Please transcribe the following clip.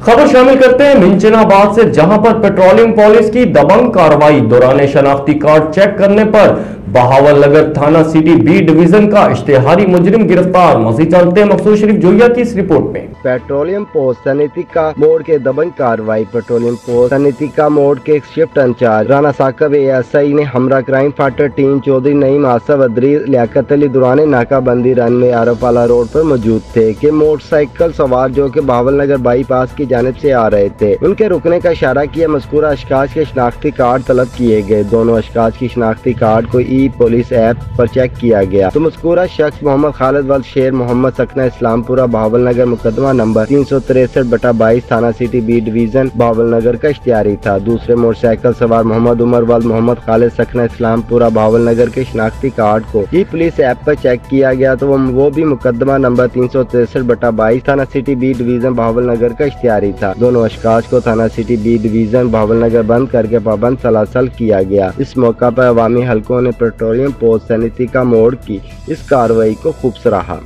खबर शामिल करते हैं मिंचनाबाद से, जहां पर पेट्रोलियम पुलिस की दबंग कार्रवाई दौरान शनाख्ती कार्ड चेक करने पर बहावलनगर थाना सिटी बी डिवीजन का इश्तेहारी मुजरिम गिरफ्तार। मज़ीद जानते हैं मकसूद शरीफ जोया की इस रिपोर्ट में। पेट्रोलियम पोस्ट सनीतिका मोड़ के दबंग कार्रवाई। पेट्रोलियम पोस्ट सनीतिका मोड़ के shift incharge Rana Saqib ASI ने हमरा crime fighter team Chaudhry Naeem Asif अदरी लियाकत अली दुराने नाकाबंदी रन में आरोपाला रोड पर मौजूद थे कि मोटरसाइकिल सवार जो कि बहावलनगर बाईपास की जानिब से आ रहे थे, उनके रुकने का इशारा किया। मज़कूरा अशखास के शनाख्ती कार्ड तलब किए गए। दोनों अशखास की शनाख्ती कार्ड को पुलिस ऐप पर चेक किया गया तो मज़कूरा शख्स मोहम्मद खालिद वल्द शेर मोहम्मद सकना इस्लामपुरा बहावलनगर मुकदमा नंबर 363/22 थाना सिटी बी डिवीजन बहावलनगर का इश्तिहारी था। दूसरे मोटरसाइकिल सवार मोहम्मद उमर वल्द मोहम्मद खालिद सकना इस्लामपुरा बहावलनगर के शनाख्ती कार्ड को पुलिस ऐप पर चेक किया गया तो वो भी मुकदमा नंबर 363/22 थाना सिटी बी डिवीजन बहावलनगर का इश्तिहारी था। दोनों अशखास को थाना सिटी बी डिवीजन बहावलनगर बंद करके पाबंद सलासल किया गया। इस मौका पर अवामी हलकों ने पेट्रोलियम पोस्ट सनीतिका मोड़ की इस कार्रवाई को खूब सराहा।